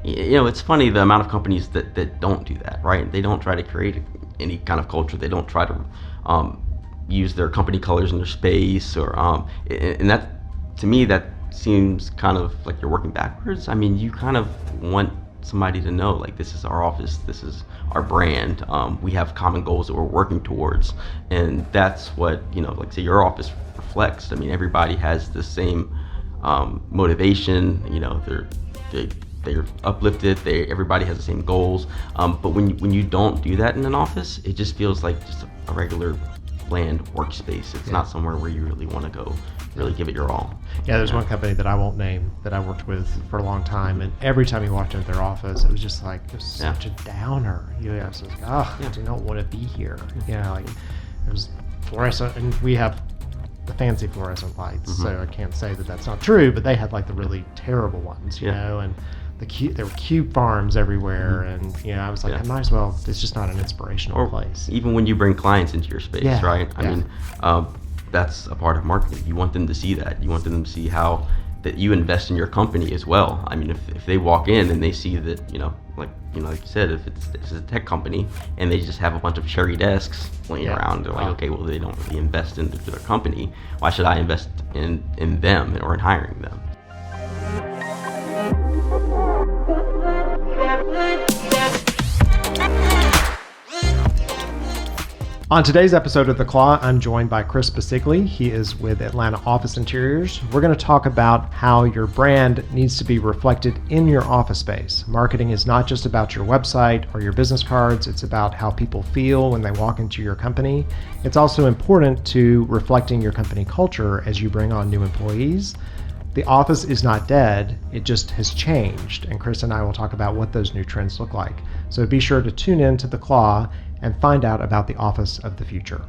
It's funny the amount of companies that don't do that, right? They don't try to create any kind of culture. They don't try to use their company colors in their space, and that, to me, that seems kind of like you're working backwards. I mean, you kind of want somebody to know, like, this is our office, this is our brand, we have common goals that we're working towards, and that's what, like, say, your office reflects. I mean, everybody has the same motivation. They're uplifted. Everybody has the same goals. But when you don't do that in an office, it just feels like just a regular bland workspace. It's not somewhere where you really want to go, really give it your all. Yeah, there's one company that I won't name that I worked with for a long time, and every time you walked into their office, it was just like, it was such a downer. I was like, I do not want to be here. Like, it was fluorescent, and we have the fancy fluorescent lights, so I can't say that that's not true, but they had like the really terrible ones, you know, and there were cube farms everywhere, and I was like, I might as well. It's just not an inspirational place. Even when you bring clients into your space, right? I mean, that's a part of marketing. You want them to see that. You want them to see how that you invest in your company as well. I mean, if they walk in and they see that, like you said, if it's a tech company and they just have a bunch of cherry desks laying around, they're like, okay, well, they don't really invest into their company. Why should I invest in them or in hiring them? On today's episode of The Claw, I'm joined by Chris Bisceglie. He is with Atlanta Office Interiors. We're going to talk about how your brand needs to be reflected in your office space. Marketing is not just about your website or your business cards. It's about how people feel when they walk into your company. It's also important to reflecting your company culture as you bring on new employees. The office is not dead, it just has changed, and Chris and I will talk about what those new trends look like. So be sure to tune in to The Claw and find out about the office of the future.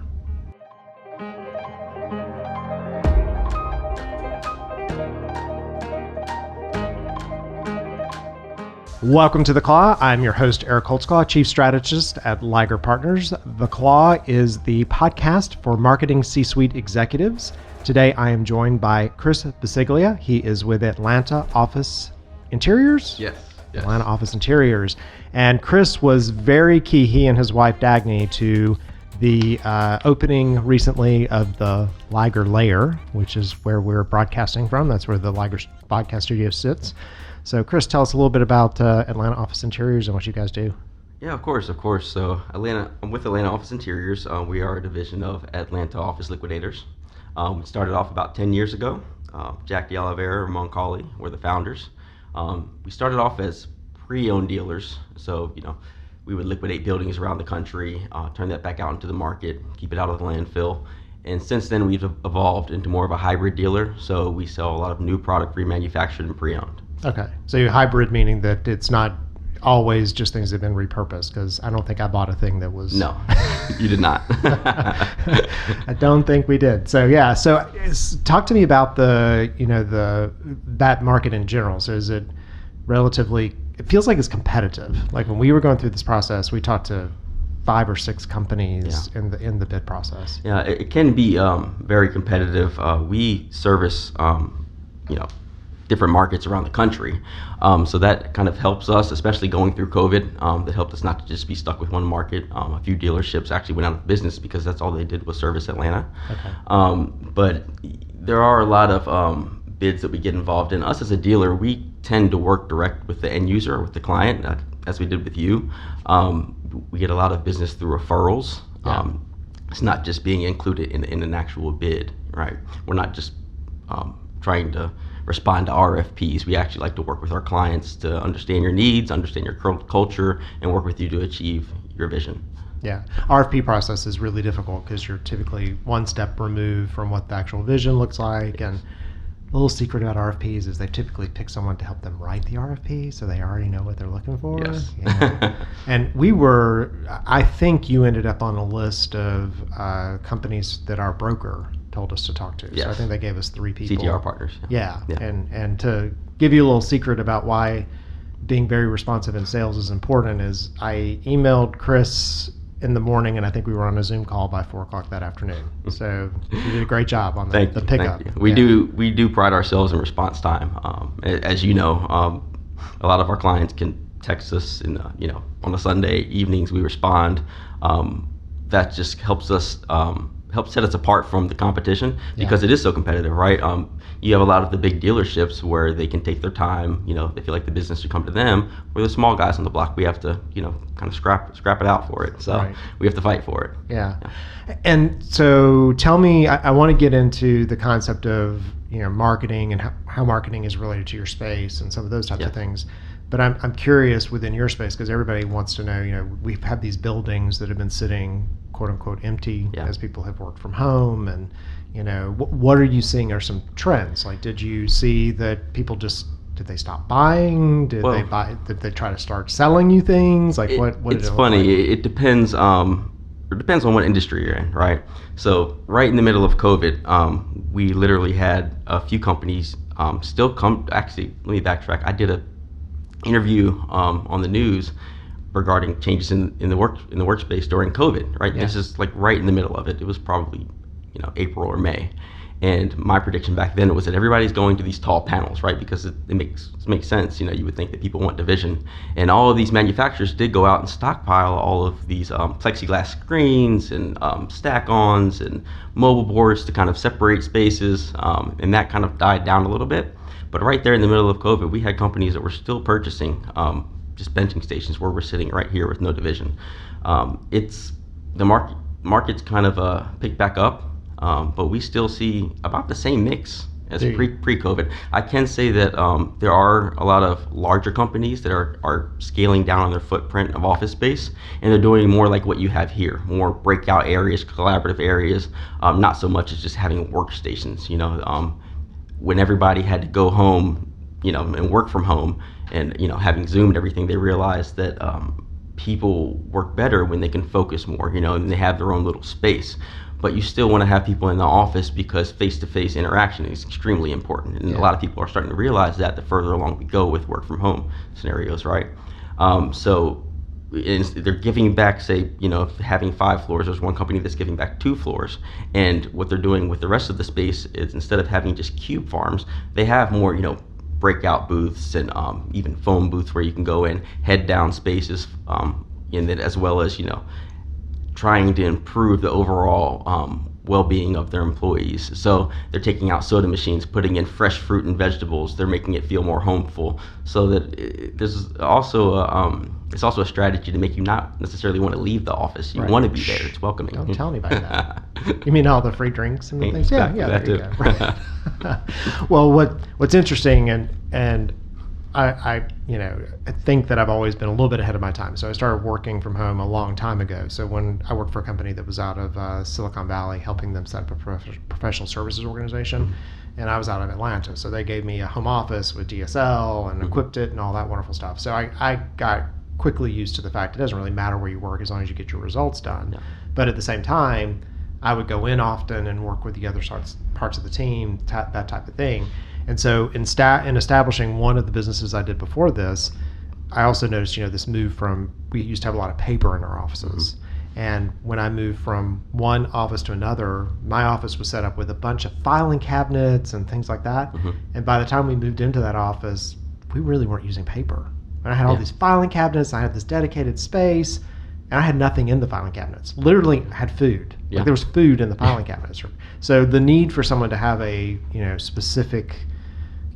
Welcome to The Claw. I'm your host, Eric Holtzclaw, Chief Strategist at Liger Partners. The Claw is the podcast for marketing C-suite executives. Today, I am joined by Chris Bisceglie. He is with Atlanta Office Interiors? Yes. Atlanta Office Interiors. And Chris was very key, he and his wife Dagny, to the opening recently of the Liger Lair, which is where we're broadcasting from. That's where the Liger podcast studio sits. So Chris, tell us a little bit about Atlanta Office Interiors and what you guys do. Yeah, of course. So I'm with Atlanta Office Interiors. We are a division of Atlanta Office Liquidators. We started off about 10 years ago. Jack DeOliveira and Moncauley were the founders. We started off as pre-owned dealers, so we would liquidate buildings around the country, turn that back out into the market, keep it out of the landfill. And since then, we've evolved into more of a hybrid dealer, so we sell a lot of new product remanufactured and pre-owned. Okay, so you're hybrid, meaning that it's not always just things that have been repurposed, because I don't think I bought a thing that was... No, you did not. I don't think we did. So talk to me about that market in general. So is it relatively, it feels like it's competitive. Like when we were going through this process, we talked to 5 or 6 companies in the bid process. Yeah, it can be very competitive. We service, different markets around the country. So that kind of helps us, especially going through COVID. That helped us not to just be stuck with one market. A few dealerships actually went out of business because that's all they did was service Atlanta. Okay. But there are a lot of bids that we get involved in. Us as a dealer, we tend to work direct with the end user, with the client, as we did with you. We get a lot of business through referrals. Yeah. It's not just being included in an actual bid, right? We're not just trying to respond to RFPs. We actually like to work with our clients to understand your needs, understand your culture, and work with you to achieve your vision. Yeah, RFP process is really difficult because you're typically one step removed from what the actual vision looks like. And the little secret about RFPs is they typically pick someone to help them write the RFP, so they already know what they're looking for. Yes. And I think you ended up on a list of companies that our broker told us to talk to. Yes. So I think they gave us 3 people. CTR partners. Yeah. And to give you a little secret about why being very responsive in sales is important is I emailed Chris in the morning, and I think we were on a Zoom call by 4:00 that afternoon. So you did a great job on the pickup. We do pride ourselves in response time. As you know, a lot of our clients can text us in on a Sunday evenings. We respond. That just helps us help set us apart from the competition because it is so competitive, right? You have a lot of the big dealerships where they can take their time. They feel like the business should come to them. We're the small guys on the block. We have to, kind of scrap it out for it. So we have to fight for it. Yeah. And so tell me, I want to get into the concept of, marketing and how marketing is related to your space and some of those types of things. But I'm curious within your space, because everybody wants to know, we've had these buildings that have been sitting, quote unquote, empty as people have worked from home. And, what are you seeing are some trends? Like, did you see that people did they stop buying? Did they try to start selling you things? Like, what did it look funny. like? It depends. It depends on what industry you're in, right? So right in the middle of COVID, we literally had a few companies still come. Actually, let me backtrack. I did a interview on the news regarding changes in the workspace during COVID. Right, this is like right in the middle of it. It was probably April or May, and my prediction back then was that everybody's going to these tall panels, right? Because it makes sense. You would think that people want division, and all of these manufacturers did go out and stockpile all of these plexiglass screens and stack-ons and mobile boards to kind of separate spaces, and that kind of died down a little bit. But right there in the middle of COVID, we had companies that were still purchasing just benching stations where we're sitting right here with no division. It's the market's kind of picked back up, but we still see about the same mix as pre-COVID. I can say that there are a lot of larger companies that are scaling down on their footprint of office space, and they're doing more like what you have here, more breakout areas, collaborative areas, not so much as just having workstations. When everybody had to go home, and work from home, and having Zoom and everything, they realized that people work better when they can focus more, and they have their own little space. But you still want to have people in the office because face-to-face interaction is extremely important, and a lot of people are starting to realize that the further along we go with work from home scenarios, right? So they're giving back, say, having 5 floors, there's one company that's giving back 2 floors. And what they're doing with the rest of the space is, instead of having just cube farms, they have more, breakout booths and even foam booths where you can go in, head down spaces, and then as well as, trying to improve the overall well-being of their employees. So they're taking out soda machines, putting in fresh fruit and vegetables. They're making it feel more homeful. So that there's also it's also a strategy to make you not necessarily want to leave the office. You want to be there. It's welcoming. Don't tell me about that. You mean all the free drinks and things? Yeah, that too. Right. Well, what's interesting, and I think that I've always been a little bit ahead of my time. So I started working from home a long time ago. So when I worked for a company that was out of Silicon Valley, helping them set up a professional services organization, and I was out of Atlanta. So they gave me a home office with DSL and equipped it and all that wonderful stuff. So I got quickly used to the fact it doesn't really matter where you work as long as you get your results done. Yeah. But at the same time, I would go in often and work with the other parts of the team, that type of thing. And so in establishing one of the businesses I did before this, I also noticed, this move from, we used to have a lot of paper in our offices. And when I moved from one office to another, my office was set up with a bunch of filing cabinets and things like that. And by the time we moved into that office, we really weren't using paper. And I had all these filing cabinets, I had this dedicated space, and I had nothing in the filing cabinets. Literally had food. Yeah. Like there was food in the filing cabinets. So the need for someone to have a, specific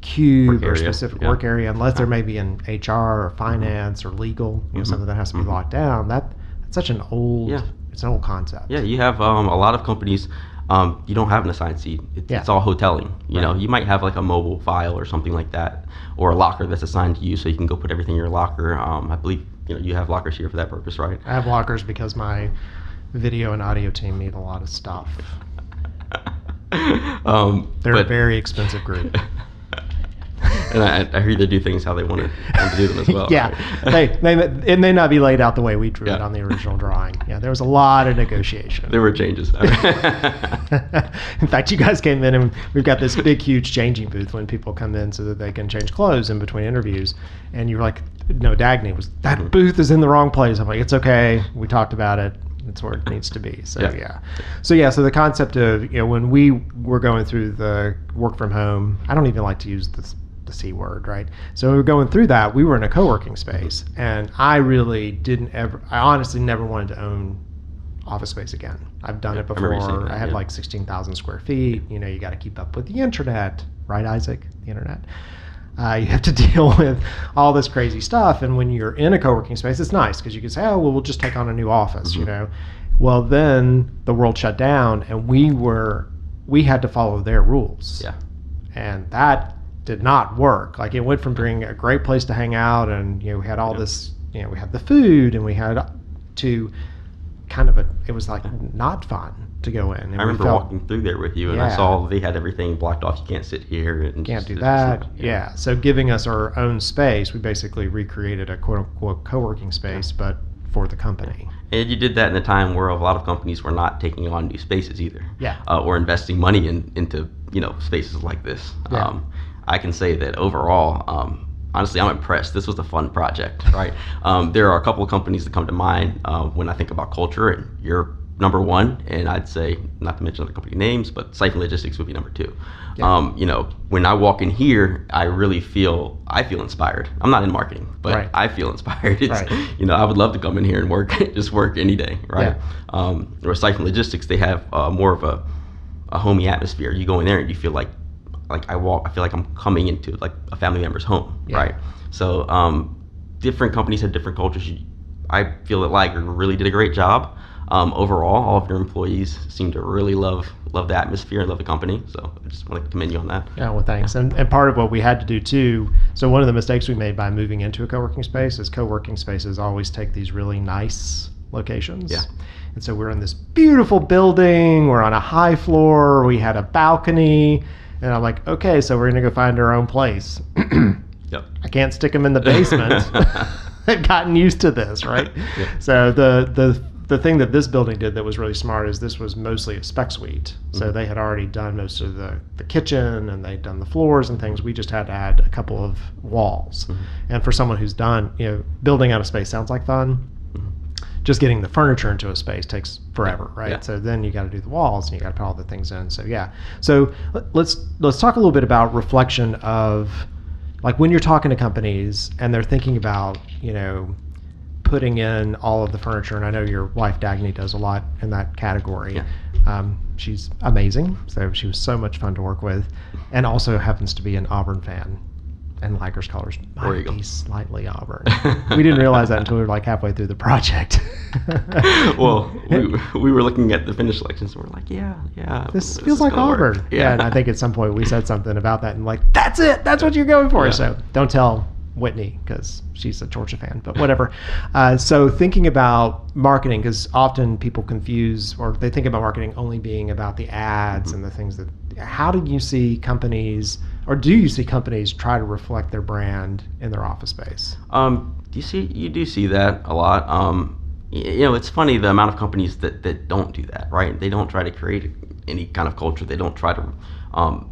cube or specific work area, unless they're maybe in HR or finance or legal, something that has to be locked down, that's such an old, it's an old concept. Yeah, you have a lot of companies, you don't have an assigned seat. It's all hoteling. You might have like a mobile file or something like that, or a locker that's assigned to you so you can go put everything in your locker. I believe you have lockers here for that purpose, right? I have lockers because my video and audio team need a lot of stuff. They're a very expensive group. And I hear they do things how they want to do them as well. Yeah, right? It may not be laid out the way we drew it on the original drawing. Yeah, there was a lot of negotiation. There were changes. In fact, you guys came in and we've got this big, huge changing booth when people come in so that they can change clothes in between interviews. And you're like, no, Dagny that booth is in the wrong place. I'm like, it's okay. We talked about it. It's where it needs to be. So So the concept of, when we were going through the work from home, I don't even like to use this the C word, right? So we were going through that. We were in a co-working space, and I honestly never wanted to own office space again. I've done it I remember you saying before. that, I had yeah. like 16,000 square feet. You know, you got to keep up with the internet, right, Isaac? The internet. You have to deal with all this crazy stuff. And when you're in a co-working space, it's nice because you can say, oh, well, we'll just take on a new office, you know. Well, then the world shut down, and we had to follow their rules. Yeah. And that did not work. Like, it went from being a great place to hang out, and, you know, we had all this, you know, we had the food, and we had to kind of it was like not fun to go in. And I remember walking through there with you, and I saw they had everything blocked off. You can't sit here. And can't do that. Yeah. So giving us our own space, we basically recreated a quote unquote co-working space, but for the company. And you did that in a time where a lot of companies were not taking on new spaces either. Yeah. Or investing money into, you know, spaces like this. Yeah. I can say that overall, honestly, I'm impressed. This was a fun project, right? There are a couple of companies that come to mind when I think about culture, and you're number one, and I'd say, not to mention other company names, but Siphon Logistics would be number two. Yeah. You know, when I walk in here, I feel inspired. I'm not in marketing, but I feel inspired. You know, I would love to come in here and work any day, right? Yeah. Or Siphon Logistics, they have more of a homey atmosphere. You go in there and you feel like I feel like I'm coming into like a family member's home, right? So different companies have different cultures. I feel that Liger really did a great job. Overall, all of your employees seem to really love the atmosphere and love the company. So I just want to commend you on that. Yeah, well, thanks. And part of what we had to do too, so one of the mistakes we made by moving into a co-working space is co-working spaces always take these really nice locations. Yeah. And so we're in this beautiful building, we're on a high floor, we had a balcony, and I'm like, okay, so we're going to go find our own place. Yep. I can't stick them in the basement. I've gotten used to this, right? Yeah. So the thing that this building did that was really smart is this was mostly a spec suite. So they had already done most of the kitchen, and they'd done the floors and things. We just had to add a couple of walls. And for someone who's done, you know, building out a space sounds like fun. Just getting the furniture into a space takes forever, right? Yeah. So then you got to do the walls, and you got to put all the things in. So yeah. So let's talk a little bit about reflection of, like, when you're talking to companies and they're thinking about, you know, putting in all of the furniture, and I know your wife Dagny does a lot in that category. Yeah. She's amazing, so she was so much fun to work with, and also happens to be an Auburn fan, and Liger's colors might be slightly Auburn. We didn't realize that until we were like halfway through the project. Well, we were looking at the finish selections, and we're like, yeah. This feels like Auburn. Yeah, and I think at some point we said something about that, and like, that's it. That's what you're going for. Yeah. So don't tell Whitney because she's a Georgia fan, but whatever. So thinking about marketing, because often people confuse, or they think about marketing only being about the ads and the things that, how do you see companies, or do you see companies try to reflect their brand in their office space? You do see that a lot. You know, it's funny the amount of companies that don't do that, right? They don't try to create any kind of culture. They don't try to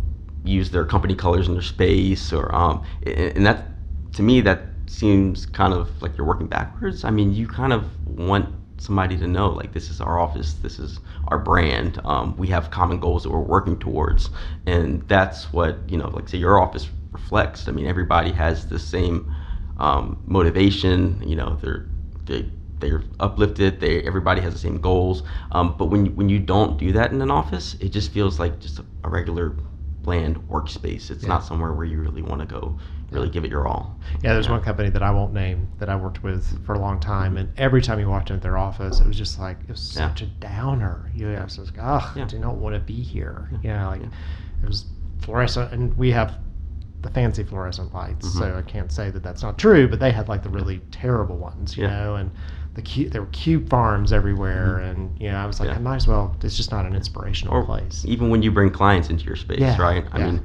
use their company colors in their space, or and that, to me, that seems kind of like you're working backwards. I mean, you kind of want somebody to know, like, this is our office, this is our brand, we have common goals that we're working towards, and that's what, you know, like, say your office reflects. I mean, everybody has the same motivation, you know, they're uplifted, everybody has the same goals, but when you don't do that in an office, it just feels like just a regular bland workspace. It's not somewhere where you really want to go really give it your all. Yeah, there's one company that I won't name that I worked with for a long time, and every time you walked into their office, it was just like, it was such a downer. You know, it was like, I do not want to be here. It was fluorescent, and we have the fancy fluorescent lights, so I can't say that that's not true, but they had like the really terrible ones, you know, and there were cube farms everywhere, and you know, I was like, I might as well. It's just not an inspirational place. Even when you bring clients into your space, right? I mean,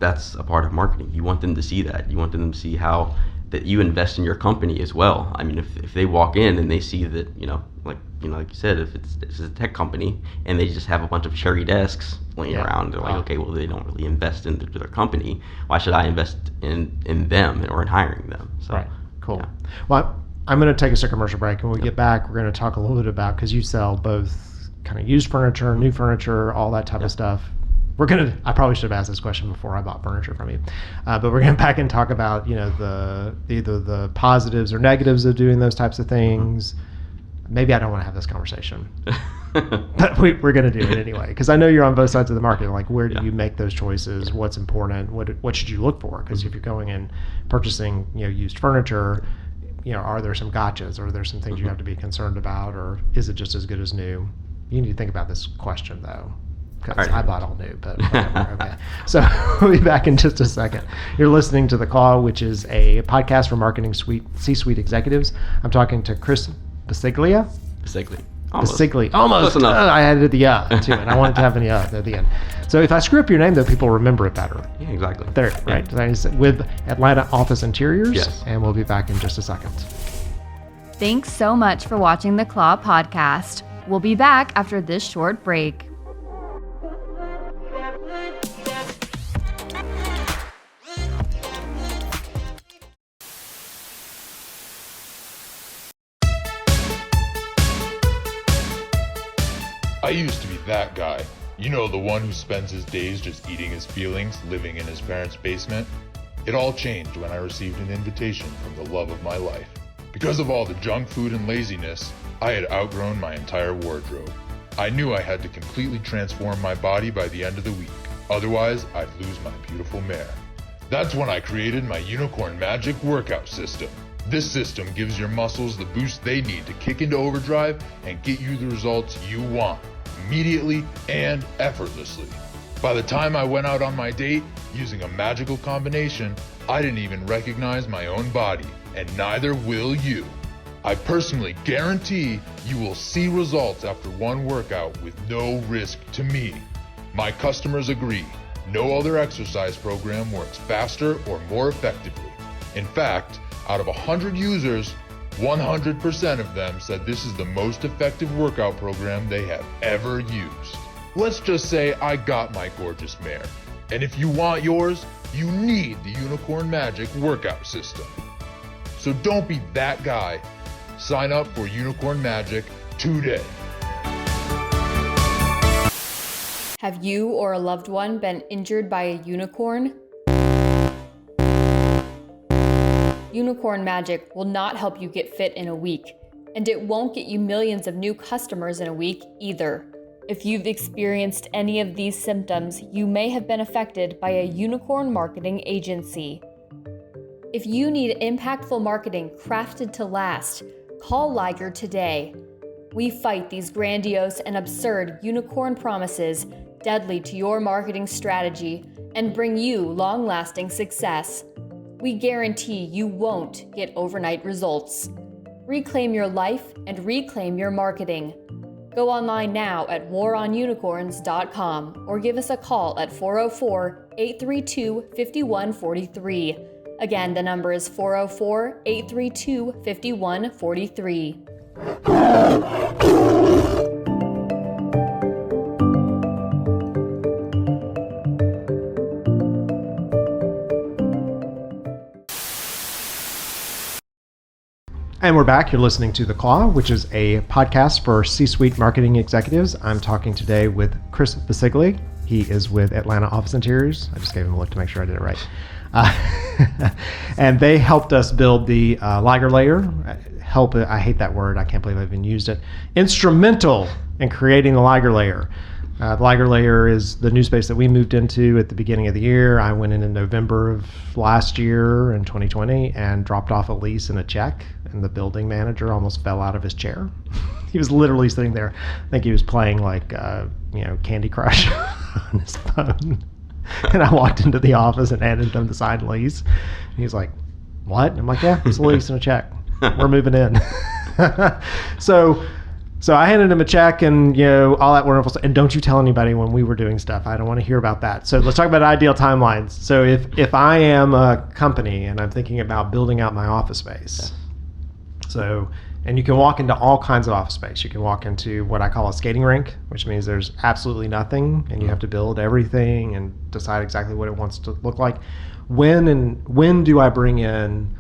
that's a part of marketing. You want them to see that. You want them to see how that you invest in your company as well. I mean, if they walk in and they see that, like you said, if it's a tech company and they just have a bunch of cherry desks laying around, they're like, okay, well, they don't really invest into their company. Why should I invest in them or in hiring them? So, right. Cool. Yeah. Well, I'm going to take us a commercial break, and when we get back, we're going to talk a little bit about, because you sell both kind of used furniture, new furniture, all that type of stuff. I probably should have asked this question before I bought furniture from you, but we're going to back and talk about, either the positives or negatives of doing those types of things. Maybe I don't want to have this conversation, but we're going to do it anyway, because I know you're on both sides of the market. Like, where do you make those choices? What's important? What should you look for? Because if you're going and purchasing, used furniture, are there some gotchas, or are there some things you have to be concerned about, or is it just as good as new? You need to think about this question, though. Because I bought all new, but whatever. Okay. So we'll be back in just a second. You're listening to The Claw, which is a podcast for marketing C-suite executives. I'm talking to Chris Bisceglie. Almost. Almost. I added the to it. I wanted to have an at the end. So if I screw up your name, though, people remember it better. Yeah, exactly. There, right? Yeah. With Atlanta Office Interiors. Yes. And we'll be back in just a second. Thanks so much for watching The Claw podcast. We'll be back after this short break. I used to be that guy. You know, the one who spends his days just eating his feelings, living in his parents' basement. It all changed when I received an invitation from the love of my life. Because of all the junk food and laziness, I had outgrown my entire wardrobe. I knew I had to completely transform my body by the end of the week. Otherwise, I'd lose my beautiful mare. That's when I created my Unicorn Magic workout system. This system gives your muscles the boost they need to kick into overdrive and get you the results you want, immediately and effortlessly. By the time I went out on my date, using a magical combination, I didn't even recognize my own body, and neither will you. I personally guarantee you will see results after one workout with no risk to me. My customers agree. No other exercise program works faster or more effectively. In fact, out of 100 users, 100% of them said this is the most effective workout program they have ever used. Let's just say I got my gorgeous mare. And if you want yours, you need the Unicorn Magic workout system. So don't be that guy. Sign up for Unicorn Magic today. Have you or a loved one been injured by a unicorn? Unicorn Magic will not help you get fit in a week, and it won't get you millions of new customers in a week either. If you've experienced any of these symptoms, you may have been affected by a unicorn marketing agency. If you need impactful marketing crafted to last, call Liger today. We fight these grandiose and absurd unicorn promises deadly to your marketing strategy and bring you long-lasting success. We guarantee you won't get overnight results. Reclaim your life and reclaim your marketing. Go online now at waronunicorns.com or give us a call at 404-832-5143. Again, the number is 404-832-5143. And we're back. You're listening to The Claw, which is a podcast for C-suite marketing executives. I'm talking today with Chris Bisceglie. He is with Atlanta Office Interiors. I just gave him a look to make sure I did it right. And they helped us build the Liger layer. I hate that word. I can't believe I've even used it. Instrumental in creating the Liger layer. The Liger layer is the new space that we moved into at the beginning of the year. I went in November of last year in 2020 and dropped off a lease and a check, and the building manager almost fell out of his chair. He was literally sitting there. I think he was playing Candy Crush on his phone. And I walked into the office and handed him the signed lease. And he was like, "What?" And I'm like, "Yeah, it's a lease and a check. We're moving in." So I handed him a check and, all that wonderful stuff. And don't you tell anybody when we were doing stuff. I don't want to hear about that. So let's talk about ideal timelines. So if I am a company and I'm thinking about building out my office space, and you can walk into all kinds of office space. You can walk into what I call a skating rink, which means there's absolutely nothing and you have to build everything and decide exactly what it wants to look like. When do I bring in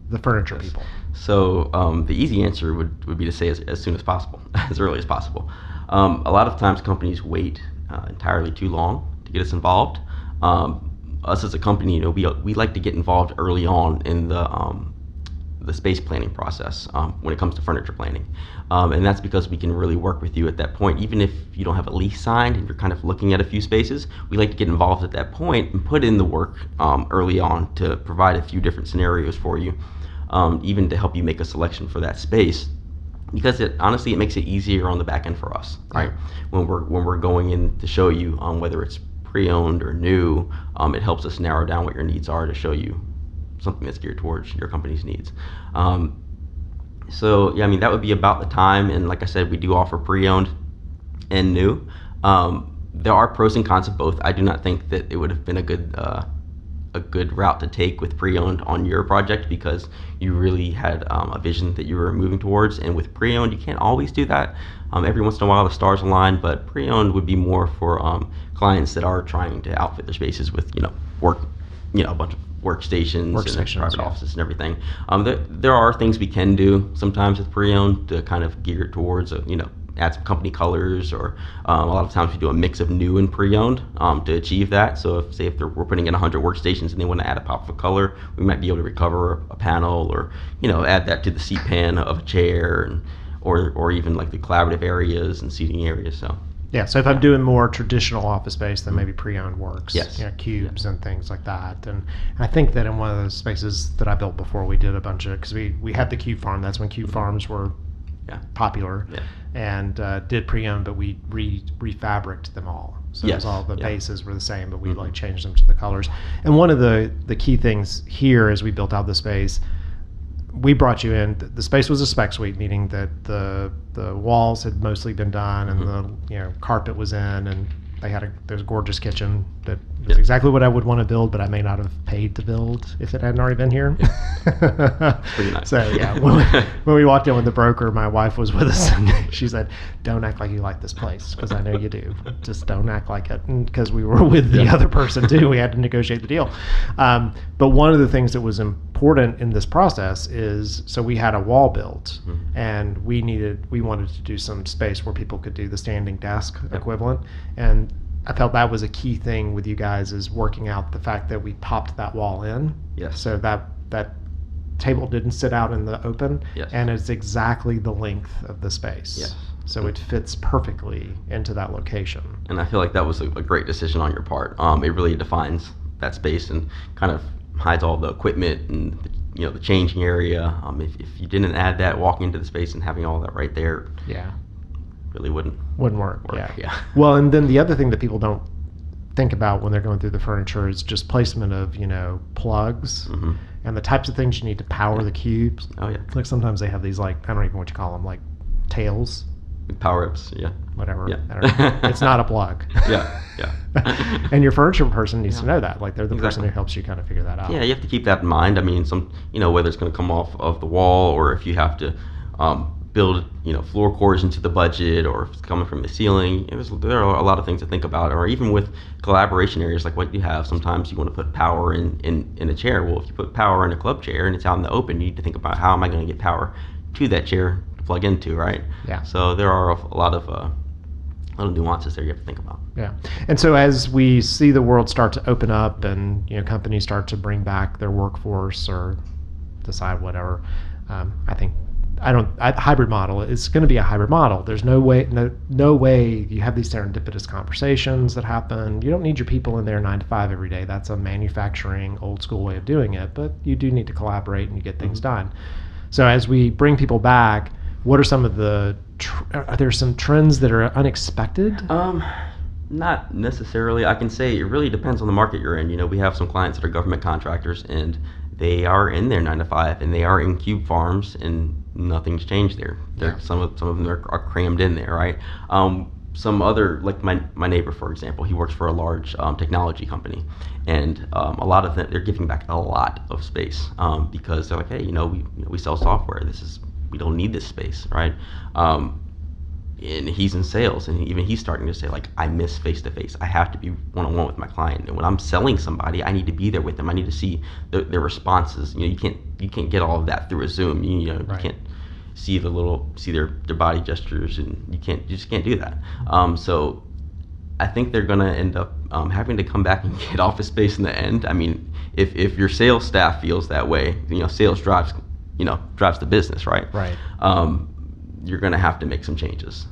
the furniture people? So the easy answer would be to say as soon as possible, as early as possible. A lot of times companies wait entirely too long to to get us involved. Us as a company, we like to get involved early on in the space planning process when it comes to furniture planning. And that's because we can really work with you at that point. Even if you don't have a lease signed and you're kind of looking at a few spaces, we like to get involved at that point and put in the work early on to provide a few different scenarios for you, even to help you make a selection for that space. Because honestly, it makes it easier on the back end for us, right? When we're going in to show you whether it's pre-owned or new, it helps us narrow down what your needs are to show you something that's geared towards your company's needs. So yeah, I mean, that would be about the time. And like I said, we do offer pre-owned and new. There are pros and cons of both. I do not think that it would have been a good route to take with pre-owned on your project, because you really had a vision that you were moving towards. And with pre-owned, you can't always do that. Every once in a while, the stars align, but pre-owned would be more for clients that are trying to outfit their spaces with work, a bunch of workstations and private offices and everything. There are things we can do sometimes with pre-owned to kind of gear it towards add some company colors, or a lot of times we do a mix of new and pre-owned to achieve that. So if we're putting in 100 workstations and they want to add a pop of color, we might be able to recover a panel, or add that to the seat pan of a chair, or even like the collaborative areas and seating areas. So yeah, so if I'm doing more traditional office space, then maybe pre-owned works. Yes. Cubes and things like that. And I think that in one of those spaces that I built before, we did a bunch of, because we had the cube farm. That's when cube farms were popular. Yeah. And did pre-owned, but we refabricated them all. So it was all the bases were the same, but we like changed them to the colors. And one of the key things here as we built out the space, we brought you in. The space was a spec suite, meaning that the walls had mostly been done, and the carpet was in, and they had there's a gorgeous kitchen that was exactly what I would want to build, but I may not have paid to build if it hadn't already been here. Pretty nice. So yeah, when we walked in with the broker, my wife was with us, and she said, "Don't act like you like this place, because I know you do. Just don't act like it." Because we were with the other person too, we had to negotiate the deal. But one of the things that was important in this process is, so we had a wall built, and we wanted to do some space where people could do the standing desk equivalent, and I felt that was a key thing with you guys, is working out the fact that we popped that wall in. Yes. So that table didn't sit out in the open. Yes. And it's exactly the length of the space. Yes. So it fits perfectly into that location. And I feel like that was a great decision on your part. It really defines that space and kind of hides all the equipment and the changing area. If you didn't add that, walking into the space and having all that right there, really wouldn't work. Yeah. Well, and then the other thing that people don't think about when they're going through the furniture is just placement of plugs and the types of things you need to power the cubes. Oh yeah. Like sometimes they have these, like, I don't even know what you call them, like tails. Power-ups, Whatever. Yeah. I don't know. It's not a plug. Yeah. And your furniture person needs to know that. Like, they're the person who helps you kind of figure that out. Yeah, you have to keep that in mind. I mean, whether it's going to come off of the wall, or if you have to build, floor cores into the budget, or if it's coming from the ceiling. There are a lot of things to think about. Or even with collaboration areas like what you have, sometimes you want to put power in a chair. Well, if you put power in a club chair and it's out in the open, you need to think about, how am I going to get power to that chair to plug into, right? Yeah. So there are a lot of little nuances there you have to think about. Yeah. And so as we see the world start to open up, and companies start to bring back their workforce or decide whatever, I think hybrid model, it's going to be a hybrid model. There's no way you have these serendipitous conversations that happen. You don't need your people in there 9 to 5 every day. That's a manufacturing old school way of doing it, but you do need to collaborate and you get things done. So as we bring people back, what are some of are there some trends that are unexpected? Not necessarily. I can say it really depends on the market you're in. We have some clients that are government contractors, and they are in their 9 to 5, and they are in cube farms, and nothing's changed there. Some of them are crammed in there, right? Some other, like my neighbor, for example, he works for a large technology company, and a lot of them, they're giving back a lot of space because they're like, hey, we sell software. We don't need this space, right? And he's in sales, and even he's starting to say, like, I miss face-to-face. I have to be one-on-one with my client, and when I'm selling somebody, I need to be there with them. I need to see their responses. You can't get all of that through a Zoom. You can't see their body gestures, and you just can't do that. So I think they're gonna end up having to come back and get office space in the end, I mean, if your sales staff feels that way, sales drives the business, right? Right. You're going to have to make some changes.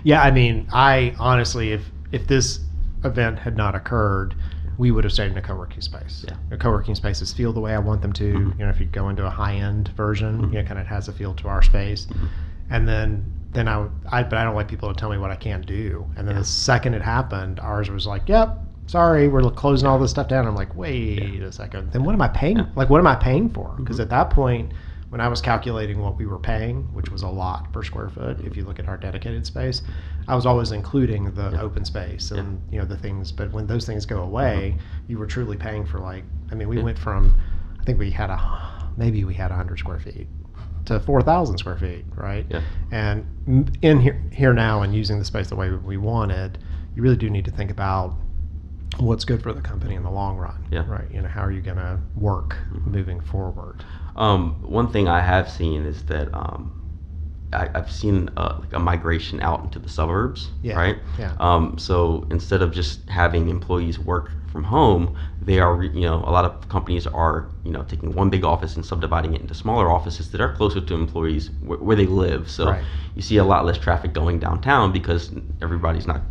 Yeah, I mean, I honestly, if this event had not occurred, we would have stayed in a co-working space. Yeah. The co-working spaces feel the way I want them to. Mm-hmm. If you go into a high-end version, kind of has a feel to our space. Mm-hmm. And then but I don't like people to tell me what I can't do. And then the second it happened, ours was like, yep, sorry, we're closing all this stuff down. I'm like, wait a second. Then what am I paying? Like, what am I paying for? Because at that point, when I was calculating what we were paying, which was a lot per square foot, if you look at our dedicated space, I was always including the open space and the things. But when those things go away, you were truly paying for we went from, I think we had 100 square feet to 4,000 square feet, right? Yeah. And in here now and using the space the way we wanted, you really do need to think about what's good for the company in the long run, right? How are you going to work moving forward? One thing I have seen is that I've seen a migration out into the suburbs, right? Yeah. So instead of just having employees work from home, they are, a lot of companies are, taking one big office and subdividing it into smaller offices that are closer to employees where they live. So you see a lot less traffic going downtown because everybody's not,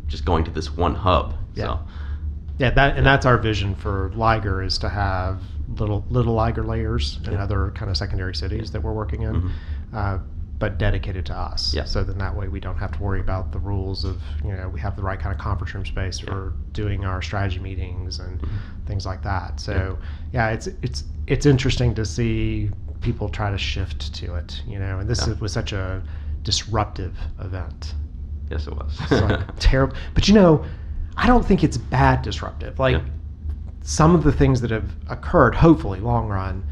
just going to this one hub. Yeah. So. Yeah, that's our vision for Liger, is to have little Liger layers in other kind of secondary cities that we're working in, but dedicated to us. Yeah. So then that way we don't have to worry about the rules of, we have the right kind of conference room space for doing our strategy meetings and things like that. So it's interesting to see people try to shift to it, and this was such a disruptive event. Yes, it was. It's like terrible. But I don't think it's bad disruptive. Some of the things that have occurred, hopefully long run,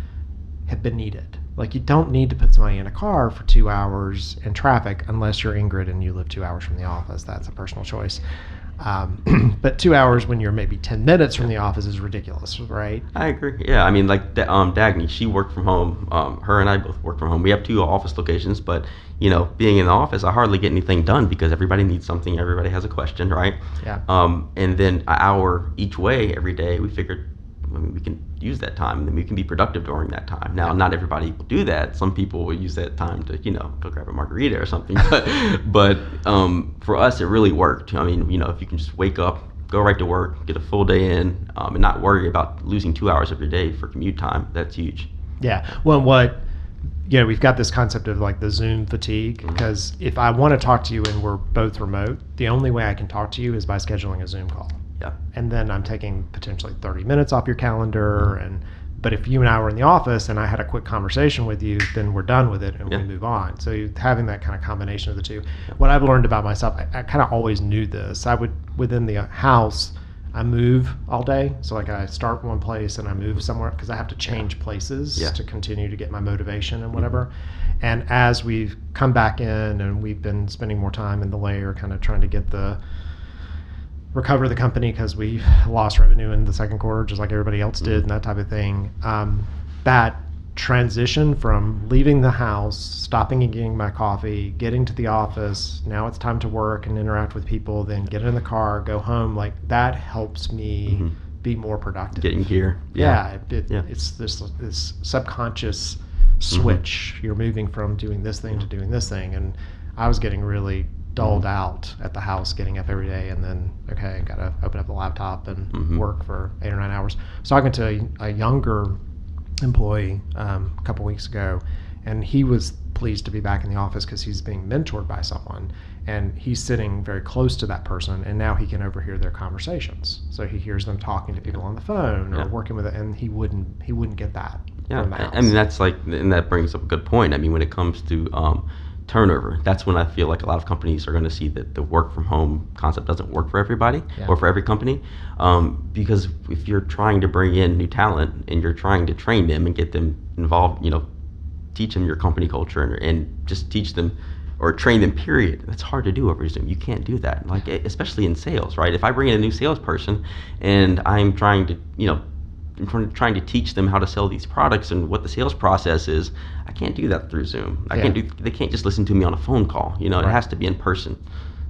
have been needed. You don't need to put somebody in a car for 2 hours in traffic unless you're Ingrid and you live 2 hours from the office. That's a personal choice. But 2 hours when you're maybe 10 minutes from the office is ridiculous, right? I agree. Yeah, I mean, Dagny, she worked from home. Her and I both work from home. We have 2 office locations, but being in the office, I hardly get anything done because everybody needs something. Everybody has a question, right? Yeah. And then an hour each way every day, we figured, we can use that time and then we can be productive during that time. Now, not everybody will do that. Some people will use that time to, go grab a margarita or something. But for us, it really worked. I mean, if you can just wake up, go right to work, get a full day in, and not worry about losing 2 hours of your day for commute time, that's huge. Yeah. Well, we've got this concept of the Zoom fatigue, because if I want to talk to you and we're both remote, the only way I can talk to you is by scheduling a Zoom call. Yeah. And then I'm taking potentially 30 minutes off your calendar. But if you and I were in the office and I had a quick conversation with you, then we're done with it and we move on. So having that kind of combination of the two. What I've learned about myself, I kind of always knew this. Within the house, I move all day. So I start one place and I move somewhere because I have to change places to continue to get my motivation and whatever. And as we've come back in and we've been spending more time in the layer, kind of trying to recover the company because we lost revenue in the second quarter just like everybody else did and that type of thing. That transition from leaving the house, stopping and getting my coffee, getting to the office, now it's time to work and interact with people, then get in the car, go home, that helps me be more productive. Getting gear. It's this subconscious switch. You're moving from doing this thing to doing this thing, and I was getting really dulled out at the house, getting up every day and then, okay, got to open up the laptop and work for 8 or 9 hours. I was talking to a younger employee a couple weeks ago, and he was pleased to be back in the office because he's being mentored by someone, and he's sitting very close to that person, and now he can overhear their conversations. So he hears them talking to people on the phone or working with it, and he wouldn't get that from the house. I mean, that's and that brings up a good point. I mean, when it comes to turnover, that's when I feel like a lot of companies are going to see that the work from home concept doesn't work for everybody or for every company, because if you're trying to bring in new talent and you're trying to train them and get them involved, teach them your company culture and just teach them or train them, period, that's hard to do over Zoom. You can't do that, especially in sales, right? If I bring in a new salesperson and I'm trying to trying to teach them how to sell these products and what the sales process is, I can't do that through Zoom. They can't just listen to me on a phone call. It has to be in person.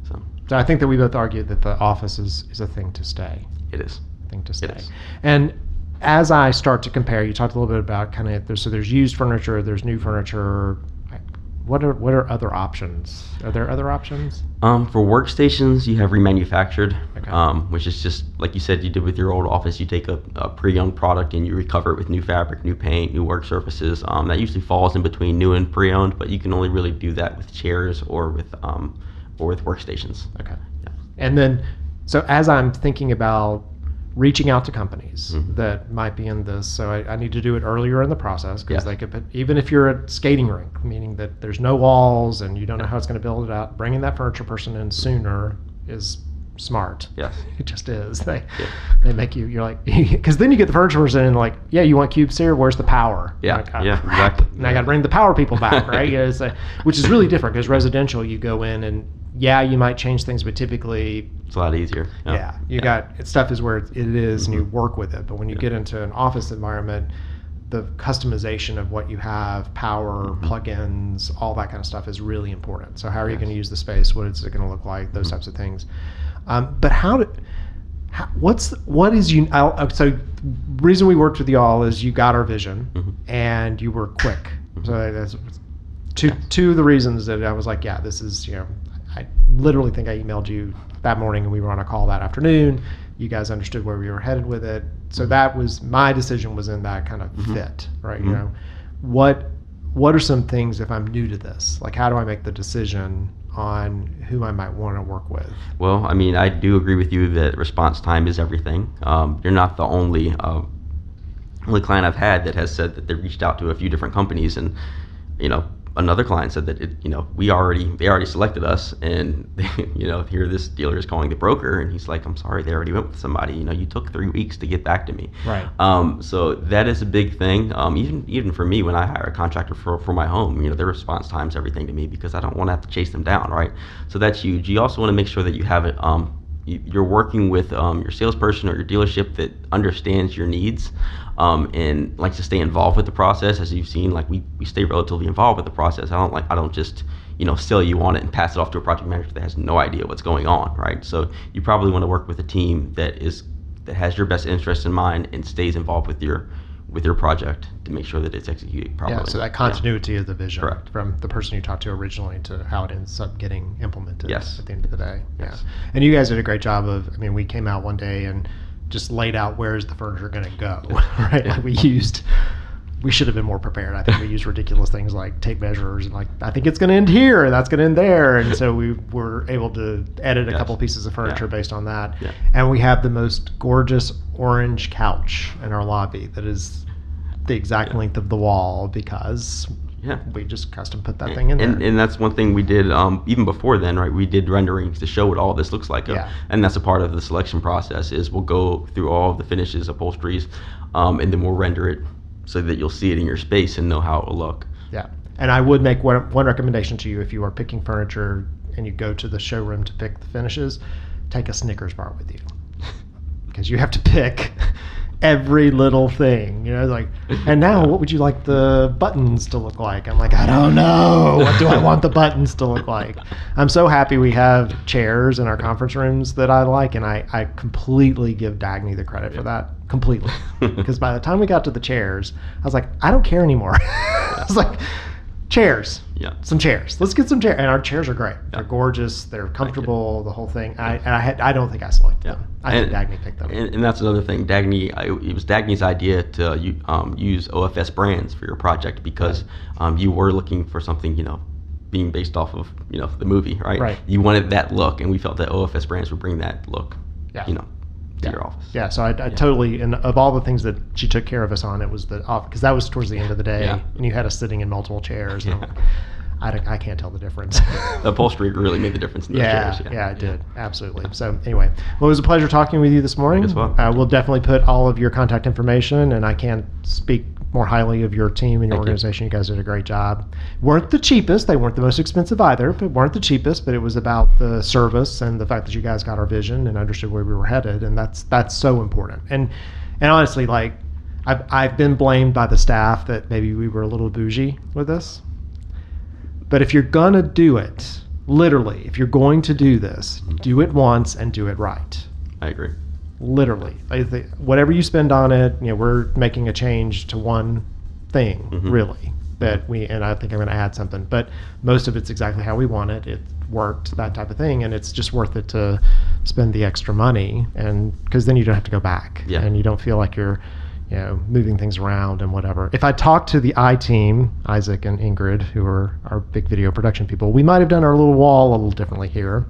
So I think that we both argued that the office is a thing to stay. It is. Thing to stay. It is. And as I start to compare, you talked a little bit about kind of there's used furniture, there's new furniture. What are other options? Are there other options? For workstations, you have remanufactured, Okay. which is just like you said you did with your old office. You take a pre-owned product and you recover it with new fabric, new paint, new work surfaces. That usually falls in between new and pre-owned, but you can only really do that with chairs or with workstations. Okay. Yeah. And then, so as I'm thinking about reaching out to companies that might be in this, so I need to do it earlier in the process because Yeah. they could put, even if you're a skating rink, meaning that there's no walls and you don't know how it's going to build it out, bringing that furniture person in sooner is smart. Yes. It just is. They make you're like, because then you get the furniture person and like, yeah, you want cubes here? Where's the power? Yeah. Like, Yeah. crap. Exactly. And I got to bring the power people back, right? Which is really different because residential, you go in and you might change things, but typically, It's a lot easier. you got stuff is where it is and you work with it. But when you get into an office environment, the customization of what you have, power, plugins, all that kind of stuff is really important. So how are you going to use the space? What is it going to look like? Those types of things. But what is you? So the reason we worked with y'all is you got our vision and you were quick. So that's two of the reasons that I was like, yeah, this is, I literally think I emailed you that morning and we were on a call that afternoon. You guys understood where we were headed with it. So that was my decision, was in that kind of fit, right? What are some things if I'm new to this? Like, how do I make the decision on who I might want to work with? Well, I mean, I do agree with you that response time is everything. You're not the only client I've had that has said that they reached out to a few different companies, and another client said that they already selected us, and here this dealer is calling the broker, and he's like, I'm sorry, they already went with somebody. You took 3 weeks to get back to me. Right. So that is a big thing. Even for me, when I hire a contractor for my home, their response time is everything to me because I don't want to have to chase them down, right? So that's huge. You also want to make sure that you have it. You're working with your salesperson or your dealership that understands your needs and likes to stay involved with the process. As you've seen, like we stay relatively involved with the process. I don't just sell you on it and pass it off to a project manager that has no idea what's going on, right? So you probably want to work with a team that has your best interest in mind and stays involved with your project to make sure that it's executed properly. Yeah, so that continuity of the vision. Correct. From the person you talked to originally to how it ends up getting implemented Yes. at the end of the day. Yes. Yeah. And you guys did a great job we came out one day and just laid out where's the furniture going to go, right? Yeah. Like we should have been more prepared. I think we used ridiculous things like tape measures and like, I think it's going to end here and that's going to end there. And so we were able to edit a couple pieces of furniture based on that. Yeah. And we have the most gorgeous orange couch in our lobby that is the exact length of the wall because we just custom put that thing in there. And that's one thing we did even before then, right? We did renderings to show what all this looks like. And that's a part of the selection process is we'll go through all of the finishes, upholsteries, and then we'll render it so that you'll see it in your space and know how it will look. Yeah. And I would make one recommendation to you. If you are picking furniture and you go to the showroom to pick the finishes, take a Snickers bar with you because you have to pick every little thing, and now what would you like the buttons to look like? I'm like, I don't know. What do I want the buttons to look like? I'm so happy we have chairs in our conference rooms that I like, and I completely give Dagny the credit for that, completely. Because by the time we got to the chairs, I was like, I don't care anymore. I was like, chairs. Yeah. Some chairs. Let's get some chairs. And our chairs are great. They're gorgeous. They're comfortable. The whole thing. I don't think I selected them. I think Dagny picked them. And that's another thing. It was Dagny's idea to use OFS brands for your project because you were looking for something, being based off of, the movie, right? Right. You wanted that look, and we felt that OFS brands would bring that look, to your office. Yeah, so I totally, and of all the things that she took care of us on, it was the office, because that was towards the end of the day, and you had us sitting in multiple chairs, and I'm like, I can't tell the difference. The upholstery really made the difference in those chairs. Yeah, it did. Absolutely. So anyway, well, it was a pleasure talking with you this morning. As well. We'll definitely put all of your contact information, and I can't speak more highly of your team and your organization. You guys did a great job. Weren't the cheapest. They weren't the most expensive either, but weren't the cheapest. But it was about the service and the fact that you guys got our vision and understood where we were headed, and that's so important. And honestly, like I've been blamed by the staff that maybe we were a little bougie with this. But if you're gonna do it, Literally, if you're going to do this, do it once and do it right. I agree. Literally, whatever you spend on it, we're making a change to one thing, really, and I think I'm going to add something, but most of it's exactly how we want it. It worked, that type of thing, and it's just worth it to spend the extra money, and because then you don't have to go back, and you don't feel like you're moving things around and whatever. If I talked to the I-team, Isaac and Ingrid, who are our big video production people, we might have done our little wall a little differently here,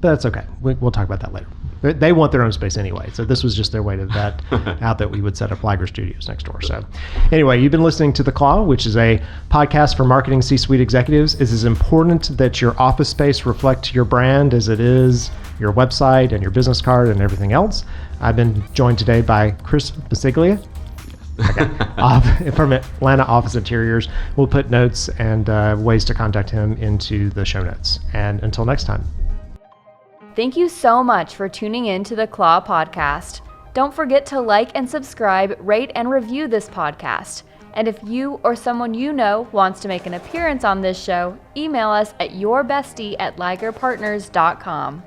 but that's okay. We'll talk about that later. They want their own space anyway, so this was just their way to vet out that we would set up Liger Studios next door. So anyway, you've been listening to The Claw, which is a podcast for marketing C-suite executives. It is important that your office space reflect your brand as it is your website and your business card and everything else. I've been joined today by Chris Bisceglie from Atlanta Office Interiors. We'll put notes and ways to contact him into the show notes. And until next time. Thank you so much for tuning in to the Claw Podcast. Don't forget to like and subscribe, rate and review this podcast. And if you or someone you know wants to make an appearance on this show, email us at yourbestie@ligerpartners.com.